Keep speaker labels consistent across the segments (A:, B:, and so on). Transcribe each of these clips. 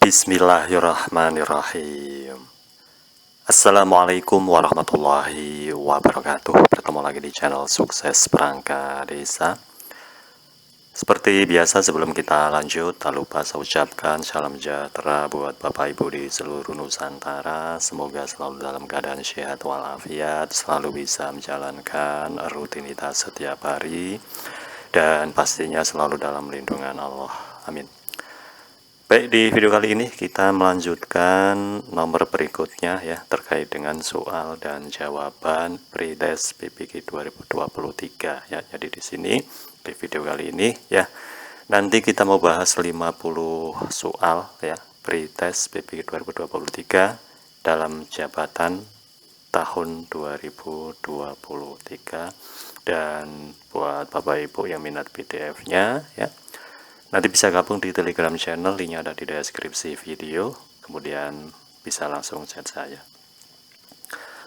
A: Bismillahirrahmanirrahim. Assalamualaikum warahmatullahi wabarakatuh. Bertemu lagi di channel Sukses Perangkat Desa. Seperti biasa sebelum kita lanjut, tak lupa saya ucapkan salam sejahtera buat Bapak Ibu di seluruh Nusantara. Semoga selalu dalam keadaan sehat walafiat, selalu bisa menjalankan rutinitas setiap hari, dan pastinya selalu dalam lindungan Allah. Amin. Baik, di video kali ini kita melanjutkan nomor berikutnya ya, terkait dengan soal dan jawaban pretest PPK 2023 ya. Jadi di sini di video kali ini ya, nanti kita mau bahas 50 soal ya, pretest PPK 2023 dalam jabatan tahun 2023. Dan buat Bapak Ibu yang minat PDF-nya ya, nanti bisa gabung di Telegram channel, linknya ada di deskripsi video, kemudian bisa langsung chat saya.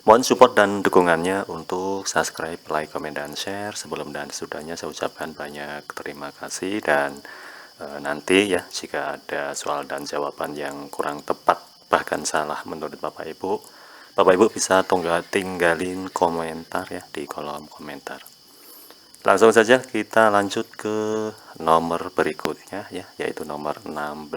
A: Mohon support dan dukungannya untuk subscribe, like, komen, dan share. Sebelum dan sesudahnya saya ucapkan banyak terima kasih, dan nanti ya jika ada soal dan jawaban yang kurang tepat bahkan salah menurut Bapak Ibu bisa tinggalin komentar ya di kolom komentar. Langsung saja kita lanjut ke nomor berikutnya ya, yaitu nomor 16.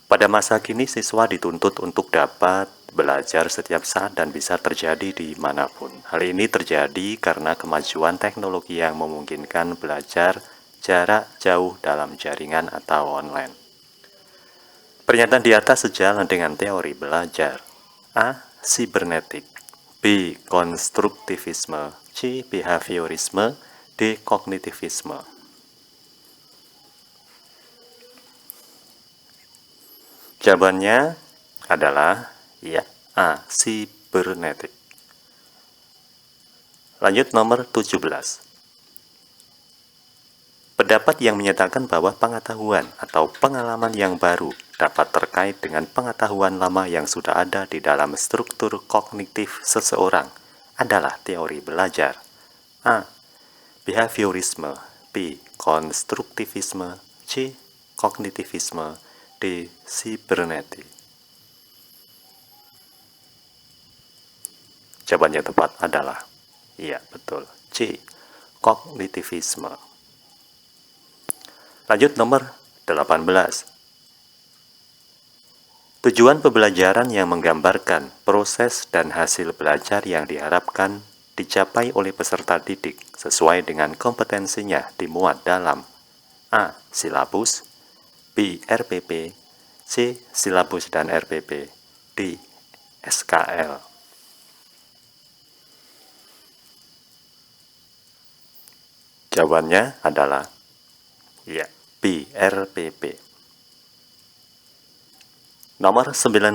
A: Pada masa kini siswa dituntut untuk dapat belajar setiap saat dan bisa terjadi dimanapun. Hal ini terjadi karena kemajuan teknologi yang memungkinkan belajar jarak jauh dalam jaringan atau online. Pernyataan di atas sejalan dengan teori belajar. A. Sibernetik. B. Konstruktivisme. C. Behaviorisme. D. Kognitivisme. Jawabannya adalah ya, A. Sibernetik. Lanjut nomor 17. Pendapat yang menyatakan bahwa pengetahuan atau pengalaman yang baru dapat terkait dengan pengetahuan lama yang sudah ada di dalam struktur kognitif seseorang adalah teori belajar. A. Behaviorisme. B. Konstruktivisme. C. Kognitivisme. D. Sibernetik. Jawabannya tepat adalah iya, betul, C. Kognitivisme. Lanjut nomor 18. Tujuan pembelajaran yang menggambarkan proses dan hasil belajar yang diharapkan dicapai oleh peserta didik sesuai dengan kompetensinya dimuat dalam A. Silabus. B. RPP. C. Silabus dan RPP. D. SKL. Jawabannya adalah ya, B. RPP. Nomor 19.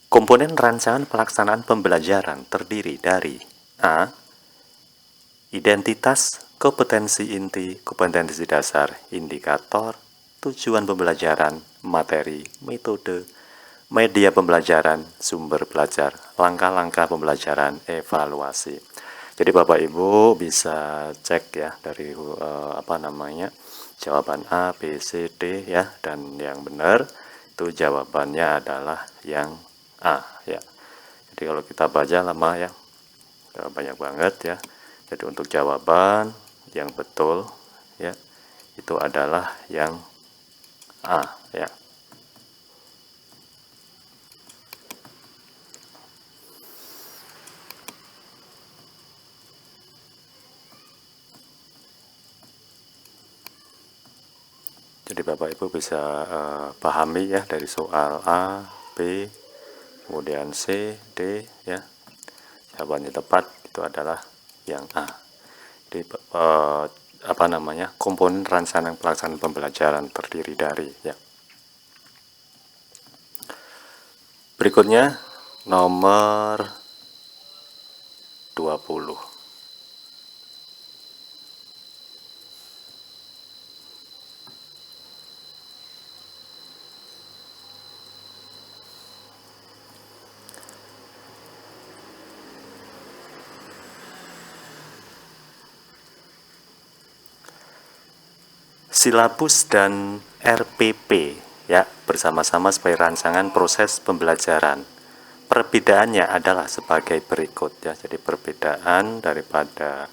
A: Komponen rancangan pelaksanaan pembelajaran terdiri dari A. Identitas, kompetensi inti, kompetensi dasar, indikator, tujuan pembelajaran, materi, metode, media pembelajaran, sumber belajar, langkah-langkah pembelajaran, evaluasi. Jadi Bapak Ibu bisa cek ya dari jawaban A, B, C, D ya, dan yang benar itu jawabannya adalah yang A ya. Jadi kalau kita baca lama ya, banyak banget ya. Jadi untuk jawaban yang betul ya, itu adalah yang A ya. Jadi Bapak Ibu bisa pahami ya dari soal A, B, kemudian C, D ya. Jawabannya tepat itu adalah yang A. Jadi komponen rancangan pelaksanaan pembelajaran terdiri dari ya. Berikutnya nomor 20. silabus dan RPP ya bersama-sama sebagai rancangan proses pembelajaran. Perbedaannya adalah sebagai berikut ya. Jadi perbedaan daripada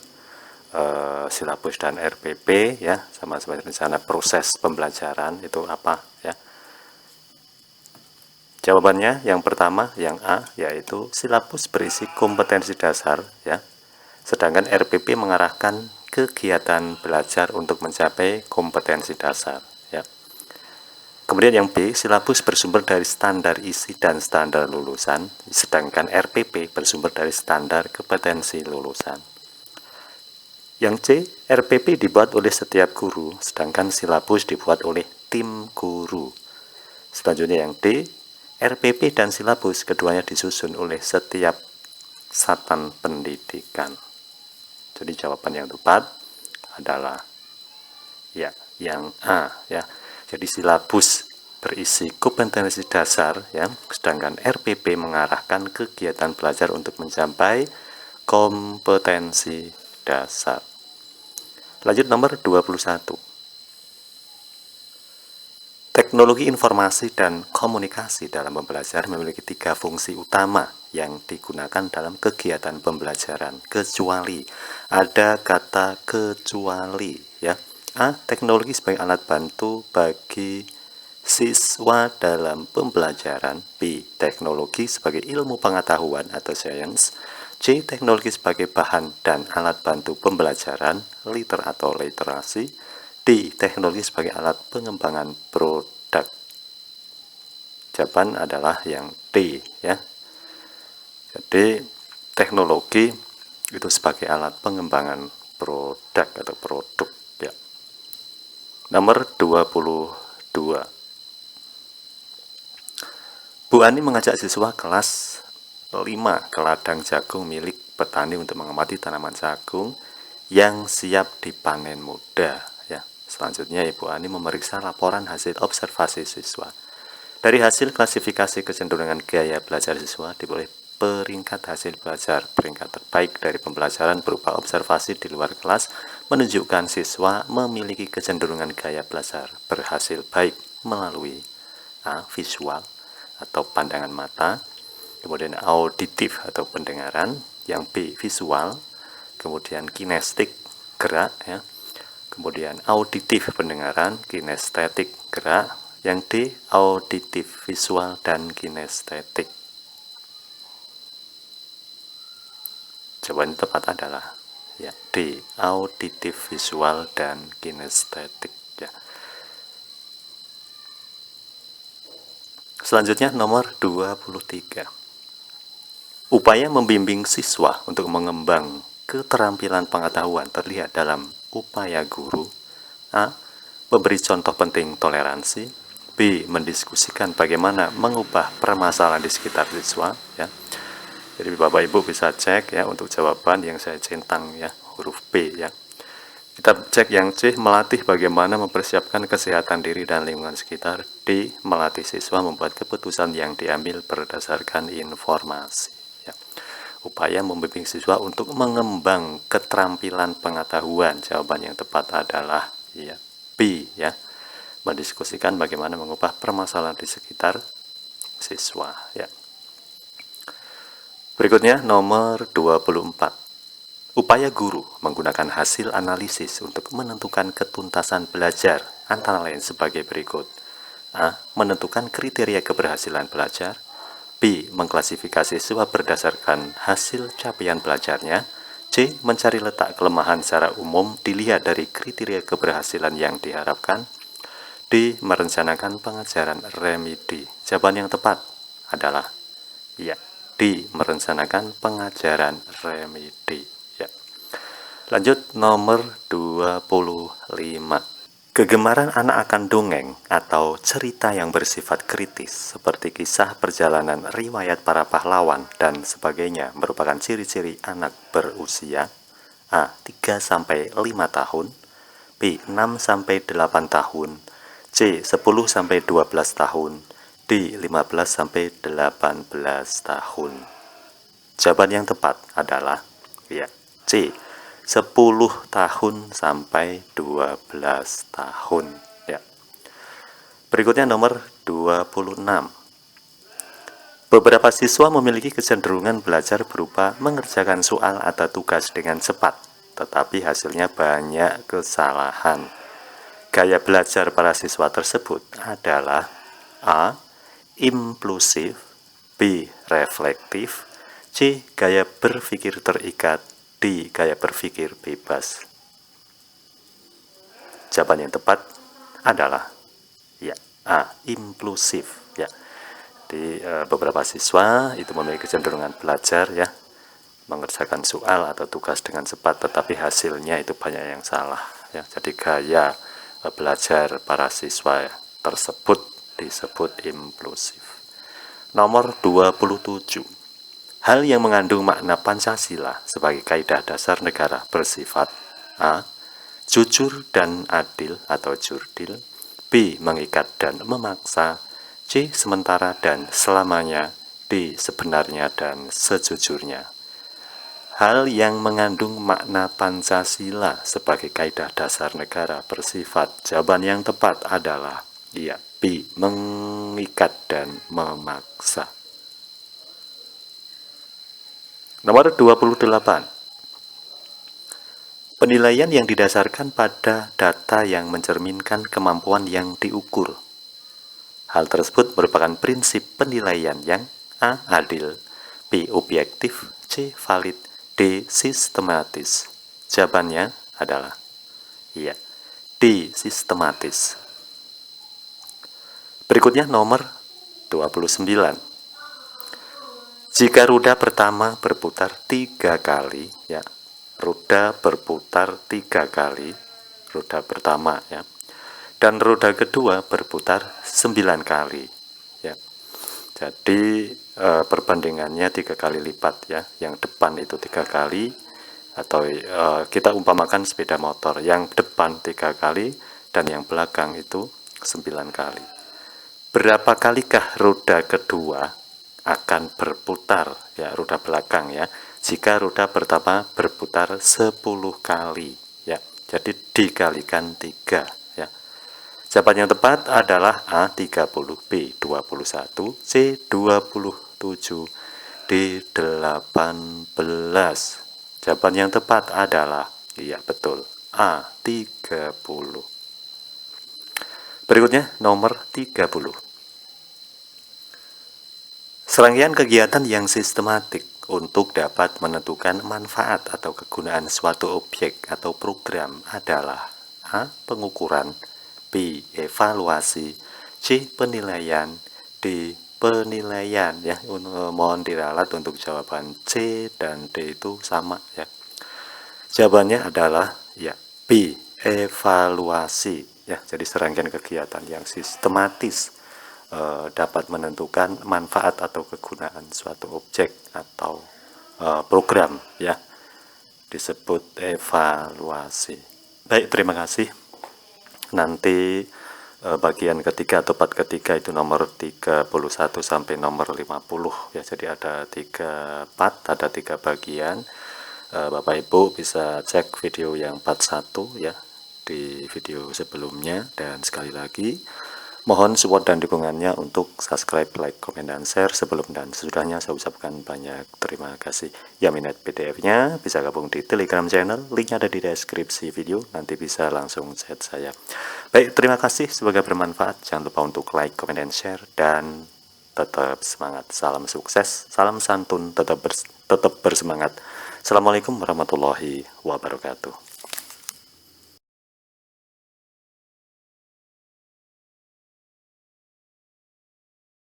A: silabus dan RPP ya sama sebagai rencana proses pembelajaran itu apa ya? Jawabannya yang pertama yang A yaitu silabus berisi kompetensi dasar ya. Sedangkan RPP mengarahkan kegiatan belajar untuk mencapai kompetensi dasar ya. Kemudian yang B, silabus bersumber dari standar isi dan standar lulusan, sedangkan RPP bersumber dari standar kompetensi lulusan. Yang C, RPP dibuat oleh setiap guru, sedangkan silabus dibuat oleh tim guru. Selanjutnya yang D, RPP dan silabus keduanya disusun oleh setiap satuan pendidikan. Jadi jawaban yang tepat adalah ya yang A ya. Jadi silabus berisi kompetensi dasar ya, sedangkan RPP mengarahkan kegiatan belajar untuk mencapai kompetensi dasar. Lanjut nomor 21. Teknologi informasi dan komunikasi dalam pembelajaran memiliki 3 fungsi utama yang digunakan dalam kegiatan pembelajaran, kecuali ada kata kecuali ya. A. Teknologi sebagai alat bantu bagi siswa dalam pembelajaran. B. Teknologi sebagai ilmu pengetahuan atau sains. C. Teknologi sebagai bahan dan alat bantu pembelajaran, liter atau literasi. D. Teknologi sebagai alat pengembangan produk. Jawaban adalah yang D ya. Jadi teknologi itu sebagai alat pengembangan produk atau produk ya. Nomor 22. Bu Ani mengajak siswa kelas 5 ke ladang jagung milik petani untuk mengamati tanaman jagung yang siap dipanen muda ya. Selanjutnya Ibu Ani memeriksa laporan hasil observasi siswa. Dari hasil klasifikasi kecenderungan gaya belajar siswa diperoleh peringkat hasil belajar. Peringkat terbaik dari pembelajaran berupa observasi di luar kelas menunjukkan siswa memiliki kecenderungan gaya belajar berhasil baik melalui A. Visual atau pandangan mata, kemudian auditif atau pendengaran, yang B visual, kemudian kinestetik gerak ya, kemudian auditif pendengaran, kinestetik gerak, yang D auditif visual dan kinestetik. Jawaban tepat adalah ya D auditif visual dan kinestetik ya. Selanjutnya nomor 23. Upaya membimbing siswa untuk mengembang keterampilan pengetahuan terlihat dalam upaya guru. A. Memberi contoh penting toleransi. B. Mendiskusikan bagaimana mengubah permasalahan di sekitar siswa ya. Jadi Bapak Ibu bisa cek ya untuk jawaban yang saya centang ya, huruf B ya. Kita cek yang C, melatih bagaimana mempersiapkan kesehatan diri dan lingkungan sekitar. D. Melatih siswa membuat keputusan yang diambil berdasarkan informasi. Ya. Upaya membimbing siswa untuk mengembang keterampilan pengetahuan. Jawaban yang tepat adalah ya, B. Ya. Mendiskusikan bagaimana mengubah permasalahan di sekitar siswa. Ya. Berikutnya nomor 24. Upaya guru menggunakan hasil analisis untuk menentukan ketuntasan belajar antara lain sebagai berikut. A. Menentukan kriteria keberhasilan belajar. B. Mengklasifikasi siswa berdasarkan hasil capaian belajarnya. C. Mencari letak kelemahan secara umum dilihat dari kriteria keberhasilan yang diharapkan. D. Merencanakan pengajaran remedi. Jawaban yang tepat adalah ya, D. Merencanakan pengajaran remedi. Lanjut nomor 25. Kegemaran anak akan dongeng atau cerita yang bersifat kritis seperti kisah perjalanan riwayat para pahlawan dan sebagainya merupakan ciri-ciri anak berusia A. 3-5 tahun, B. 6-8 tahun, C. 10-12 tahun, D. 15-18 tahun. Jawaban yang tepat adalah ya, C. 10 tahun sampai 12 tahun ya. Berikutnya nomor 26. Beberapa siswa memiliki kecenderungan belajar berupa mengerjakan soal atau tugas dengan cepat, tetapi hasilnya banyak kesalahan. Gaya belajar para siswa tersebut adalah A. Impulsif, B. Reflektif, C. Gaya berpikir terikat, D. Gaya berpikir bebas. Jawaban yang tepat adalah ya A. Impulsif ya. Di beberapa siswa itu memiliki kecenderungan belajar ya, mengerjakan soal atau tugas dengan cepat, tetapi hasilnya itu banyak yang salah ya. Jadi gaya belajar para siswa tersebut disebut impulsif. Nomor 27. Hal yang mengandung makna Pancasila sebagai kaidah dasar negara bersifat A. Jujur dan adil atau jurdil, B. Mengikat dan memaksa, C. Sementara dan selamanya, D. Sebenarnya dan sejujurnya. Hal yang mengandung makna Pancasila sebagai kaidah dasar negara bersifat, jawaban yang tepat adalah ya, B. Mengikat dan memaksa. Nomor 28. Penilaian yang didasarkan pada data yang mencerminkan kemampuan yang diukur. Hal tersebut merupakan prinsip penilaian yang A. Adil, B. Objektif, C. Valid, D. Sistematis. Jawabannya adalah iya, D. Sistematis. Berikutnya nomor 29. Jika roda pertama berputar 3 kali ya, roda berputar 3 kali, roda pertama ya, dan roda kedua berputar 9 kali ya. Jadi perbandingannya 3 kali lipat ya, yang depan itu 3 kali, atau kita umpamakan sepeda motor, yang depan 3 kali dan yang belakang itu 9 kali. Berapa kalikah roda kedua akan berputar ya, roda belakang ya, jika roda pertama berputar 10 kali ya. Jadi dikalikan 3 ya. Jawaban yang tepat adalah A 30, B 21, C 27, D 18. Jawaban yang tepat adalah iya betul, A 30. Berikutnya nomor 30. Serangkaian kegiatan yang sistematik untuk dapat menentukan manfaat atau kegunaan suatu objek atau program adalah A. Pengukuran, B. Evaluasi, C. Penilaian, D. Penilaian ya. Mohon diralat untuk jawaban C dan D itu sama ya. Jawabannya adalah ya B. Evaluasi ya. Jadi serangkaian kegiatan yang sistematis dapat menentukan manfaat atau kegunaan suatu objek atau program ya, disebut evaluasi. Baik, terima kasih. Nanti bagian ketiga atau part ketiga itu nomor 31 sampai nomor 50 ya. Jadi ada 3 part, ada 3 bagian. Bapak Ibu bisa cek video yang part 1 ya di video sebelumnya. Dan sekali lagi mohon support dan dukungannya untuk subscribe, like, komen, dan share. Sebelum dan sesudahnya saya ucapkan banyak terima kasih. Yang minat PDF-nya bisa gabung di Telegram channel, linknya ada di deskripsi video, nanti bisa langsung chat saya. Baik, terima kasih, semoga bermanfaat. Jangan lupa untuk like, komen, dan share, dan tetap semangat. Salam sukses, salam santun, tetap bersemangat. Assalamualaikum warahmatullahi wabarakatuh.